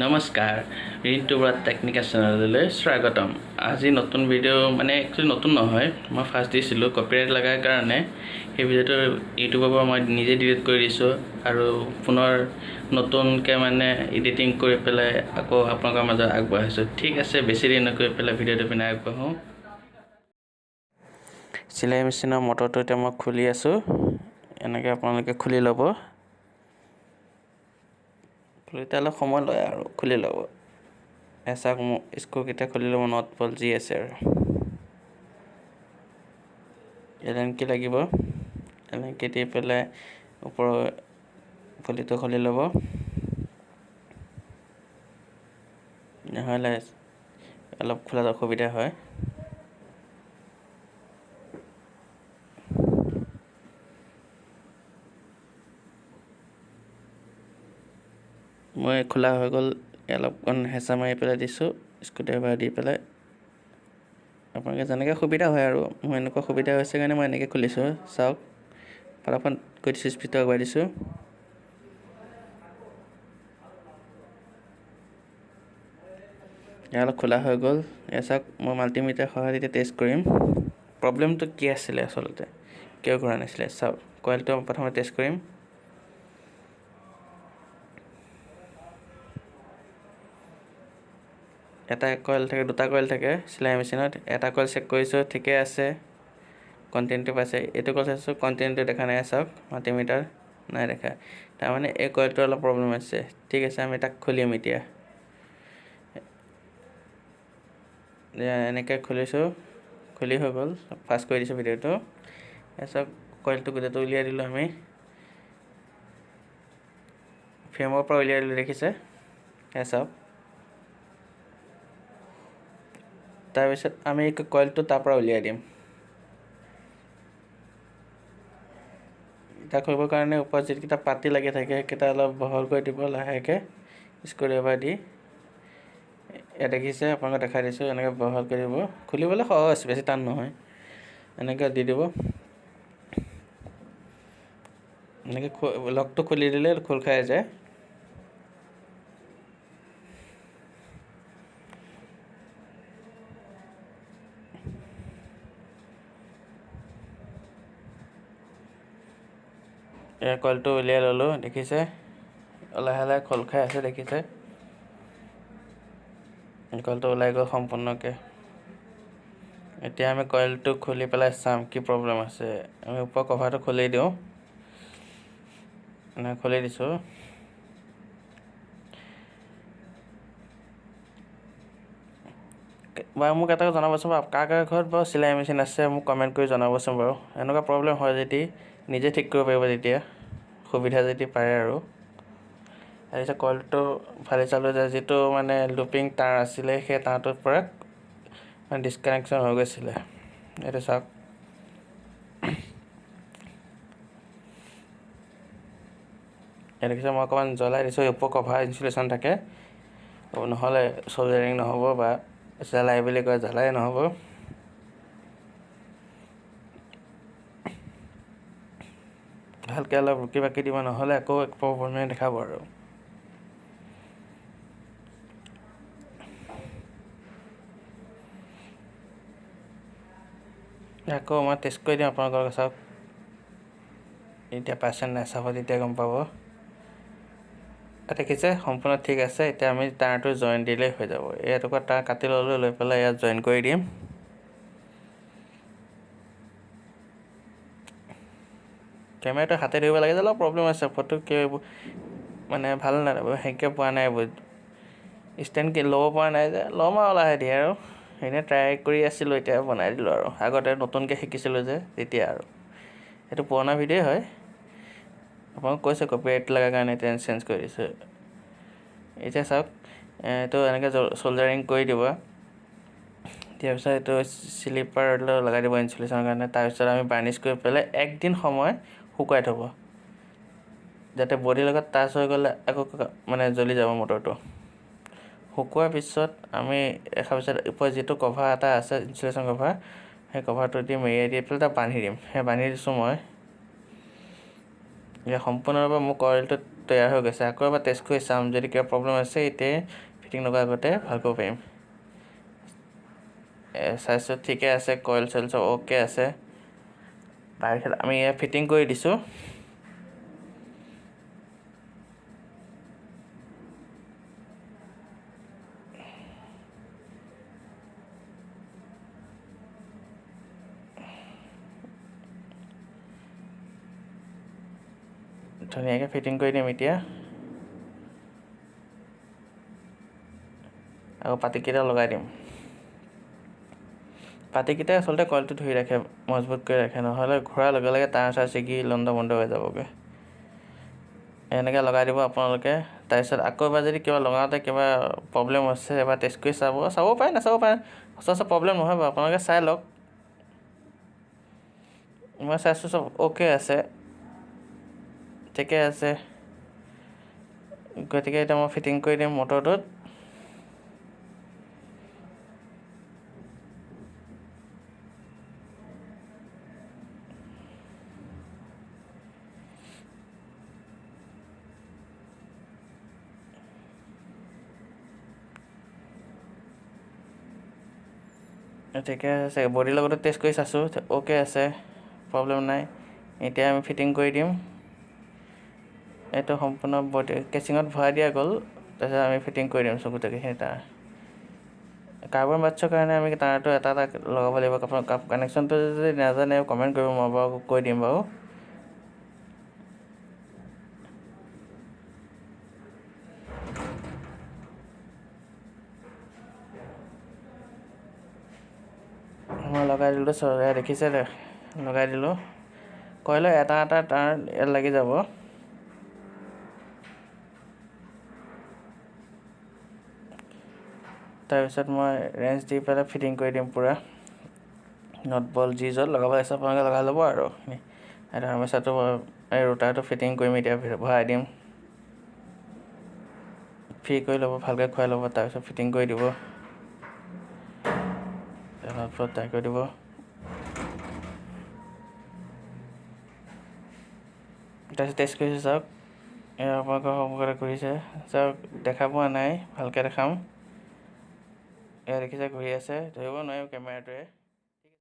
নমস্কাৰ ৰিণ্টু বৰা টেকনিকেল চেনেললৈ স্বাগতম। আজি নতুন ভিডিঅ' মানে একচুৱেলি নতুন নহয়, মই ফাৰ্ষ্ট দিছিলোঁ কপিৰাইট লগাৰ কাৰণে সেই ভিডিঅ'টো ইউটিউবৰ পৰা মই নিজে ডিলিট কৰি দিছোঁ আৰু পুনৰ নতুনকৈ মানে এডিটিং কৰি পেলাই আকৌ আপোনালোকৰ মাজত আগবঢ়াইছোঁ। ঠিক আছে, বেছি দেৰি নকৰি পেলাই ভিডিঅ'টো পিনে আগবাঢ়োঁ। চিলাই মেচিনৰ মটৰটো এতিয়া মই খুলি আছোঁ। এনেকৈ আপোনালোকে খুলি ল'ব। খুলিতে অলপ সময় লয় আৰু খুলি ল'ব। এচাক স্ক্ৰুকেইটা খুলি ল'ব, নট বল যি আছে আৰু এলেংকি লাগিব। এলেংকি দি পেলাই ওপৰৰ পুলিটো খুলি ল'ব। নহ'লে অলপ খোলাত অসুবিধা হয়। মই খোলা হৈ গ'ল, অলপমান হেঁচা মাৰি পেলাই দিছোঁ স্ক্ৰুড্ৰাইভাৰ দি পেলাই। আপোনালোকে যেনেকৈ সুবিধা হয় আৰু মোৰ এনেকুৱা সুবিধা হৈছে কাৰণে মই এনেকৈ খুলিছোঁ। চাওক, ফটাফট গৈ দিছোঁ, স্পীডটো আগুৱাই দিছোঁ। এয়া অলপ খোলা হৈ গ'ল। এয়া চাওক, মই মাল্টিমিটাৰ সহায়ত এতিয়া টেষ্ট কৰিম প্ৰব্লেমটো কি আছিলে, আচলতে কিয় ঘূৰা নাছিলে। চাওক, কইলটো প্ৰথমে টেষ্ট কৰিম। এটা কইল থাকে, দুটা কইল থাকে চিলাই মেচিনত। এটা কইল চেক কৰিছোঁ, ঠিকে আছে, কণ্টিনিউটো পাইছে। এইটো কইল চাইছোঁ, কণ্টিনিউটো দেখা নাই। চাওক, মাল্টিমিটাৰ নাই দেখা, তাৰমানে এই কইলটো অলপ প্ৰব্লেম আছে। ঠিক আছে, আমি তাক খুলিম এতিয়া। এনেকৈ খুলিছোঁ, খুলি হৈ গ'ল। ফাষ্ট কৰি দিছোঁ ভিডিঅ'টো। চাওক, কইলটো গোটেইটো উলিয়াই দিলোঁ আমি, ফ্ৰেমৰ পৰা উলিয়াই দিলোঁ, দেখিছে। চাওক, তাৰপিছত আমি কইলটো তাৰ পৰা উলিয়াই দিম। এটা কৰিবৰ কাৰণে ওপৰত যিকেইটা পাতি লাগি থাকে সেইকেইটা অলপ বহল কৰি দিব লাহেকৈ স্ক্ৰুড্ৰাইভাৰ দি। ইয়াত দেখিছে, আপোনালোকে দেখাই দিছোঁ, এনেকৈ বহল কৰি দিব। খুলিবলৈ সহজ, বেছি টান নহয়। এনেকৈ দি দিব। এনেকৈ লকটো খুলি দিলে খোল খাই যায়। এয়া কইলটো উলিয়াই ল'লোঁ, দেখিছে, লাহে লাহে খোল খাই আছে, দেখিছে। কইলটো ওলাই গ'ল সম্পূৰ্ণকৈ। এতিয়া আমি কইলটো খুলি পেলাই চাম কি প্ৰব্লেম আছে। আমি ওপৰৰ কভাৰটো খুলি দিওঁ। খুলি দিছোঁ। বাৰু মোক এটা জনাবচোন বাৰু, কাৰ কাৰ ঘৰত বাৰু চিলাই মেচিন আছে মোক কমেণ্ট কৰি জনাবচোন বাৰু। এনেকুৱা প্ৰব্লেম হয় যদি নিজে ঠিক কৰিব পাৰিব, তেতিয়া সুবিধা যদি পাৰে আৰু। তাৰপিছত কইলটো ফালি চালোঁ যে যিটো মানে লুপিং তাঁৰ আছিলে সেই তাঁৰটোৰ পৰা ডিছকানেকশ্যন হৈ গৈছিলে। এইটো চাওক, দেখিছে, মই অকণমান জ্বলাই দিছোঁ। ওপৰ কভাৰ ইনচুলেশ্যন থাকে, নহ'লে চল্ডাৰিং নহ'ব, বা জ্বালাই বুলি কয়, জ্বালাই নহ'ব। ভালকৈ অলপ ৰুকি বাকি দিব, নহ'লে আকৌ এক প্ৰব্লেমে দেখাব আৰু। আকৌ মই টেষ্ট কৰি দিম আপোনালোকৰ। চাওক, এতিয়া পাইছে নাই চাব, তেতিয়া গম পাব। দেখিছে, সম্পূৰ্ণ ঠিক আছে। এতিয়া আমি তাঁৰটো জইন দিলেই হৈ যাব। এটুকুৰা তাঁৰ কাটি ল'লোঁ, লৈ পেলাই ইয়াত জইন কৰি দিম। কেমেৰাটো হাতে ধৰিব লাগে যে অলপ প্ৰব্লেম আছে, ফটোকে মানে ভাল নালাগে, সেনেকৈ পোৱা নাই। ষ্টেণ্ড ল'ব পৰা নাই যে, ল'ম আৰু লাহে ধীৰে আৰু। এনেই ট্ৰাই কৰি আছিলোঁ, এতিয়া বনাই দিলোঁ আৰু। আগতে নতুনকৈ শিকিছিলোঁ যে তেতিয়া আৰু। এইটো পুৰণা ভিডিঅ'ই হয়, আপোনাক কৈছে কপিৰাইট লগাৰ কাৰণে এতিয়া চেঞ্জ কৰি দিছোঁ। এতিয়া চাওক, এইটো এনেকৈ চল্ডাৰিং কৰি দিব। দিয়াৰ পিছত এইটো শ্লিপাৰ লগাই দিব ইনচুলেশ্যনৰ কাৰণে। তাৰপিছত আমি বাৰ্নিছ কৰি পেলাই একদিন সময় শুকুৱাই থ'ব, যাতে বডিৰ লগত টাচ হৈ গ'লে আকৌ মানে জ্বলি যাব মটৰটো। শুকোৱাৰ পিছত আমি দেখাৰ পিছত ওপৰত যিটো কভাৰ এটা আছে, ইনচুলেশ্যন কভাৰ, সেই কভাৰটো দি মেৰিয়াই দি পেলাই তাত বান্ধি দিম। সেই বান্ধি দিছোঁ মই। এতিয়া সম্পূৰ্ণৰূপে মোৰ কইলটোত তৈয়াৰ হৈ গৈছে। আকৌ এবাৰ টেষ্ট কৰি চাম, যদি কিবা প্ৰব্লেম আছে এতিয়া ফিটিং নকৰাৰ আগতে ভাল কৰিব পাৰিম। চাইজটো ঠিকে আছে, কইল চইল চব অ'কে আছে। তাৰপিছত আমি এয়া ফিটিং কৰি দিছোঁ। ধুনীয়াকৈ ফিটিং কৰি দিম এতিয়া। আকৌ পাতিকেইটা লগাই দিম। পাতিকেইটাই আচলতে কইলটো ধৰি ৰাখে, মজবুত কৰি ৰাখে, নহ'লে ঘূৰাৰ লগে লগে তাঁৰ চাৰ ছিগি লণ্ড বন্ধ হৈ যাবগৈ। এনেকৈ লগাই দিব আপোনালোকে। তাৰপিছত আকৌ এবাৰ যদি কিবা লগাওঁতে কিবা প্ৰব্লেম হৈছে এবাৰ টেষ্ট কৰি চাব পাৰে, নাচাব পাৰে। সচৰাচৰ প্ৰব্লেম নহয় বাৰু, আপোনালোকে চাই লওক। মই চাইছোঁ চব অ'কে আছে, ঠিকে আছে। গতিকে এতিয়া মই ফিটিং কৰি দিম মটৰটোত। ঠিকে আছে, বডিৰ লগতো টেষ্ট কৰি চাইছোঁ, অ'কে আছে, প্ৰব্লেম নাই। এতিয়া আমি ফিটিং কৰি দিম। এইটো সম্পূৰ্ণ বডি কেচিঙত ভৰাই দিয়া গ'ল। তাৰপিছত আমি ফিটিং কৰি দিম গোটেইখিনি তাঁৰ। কাৰ্বন বাটছৰ কাৰণে আমি তাঁৰটো এটা লগাব লাগিব। কানেকশ্যনটো যদি নাজানে কমেণ্ট কৰিব, মই বাৰু কৈ দিম বাৰু। মই লগাই দিলোঁ, দেখিছে লগাই দিলোঁ। কইলৰ এটা তাঁৰ ইয়াত লাগি যাব। তাৰপিছত মই ৰেঞ্জ দি পেলাই ফিটিং কৰি দিম পূৰা। নট বল যি য'ত লগাব আছে আপোনালোকে লগাই ল'ব আৰু। এটা হাৰ্মেচাৰটো এই ৰোটাৰটো ফিটিং কৰিম এতিয়া, ভৰাই দিম। ফ্ৰী কৰি ল'ব, ভালকৈ খুৱাই ল'ব, তাৰপিছত ফিটিং কৰি দিব। ট্ৰাই কৰি দিব। তাৰপিছত টেষ্ট কৰিছে চাওক, এয়া আপোনালোকৰ সন্মুখতে ঘূৰিছে চাওক, দেখা পোৱা নাই, ভালকৈ দেখাম। এয়া দেখিছে ঘূৰি আছে, ধৰিব নোৱাৰিম কেমেৰাটোৱে।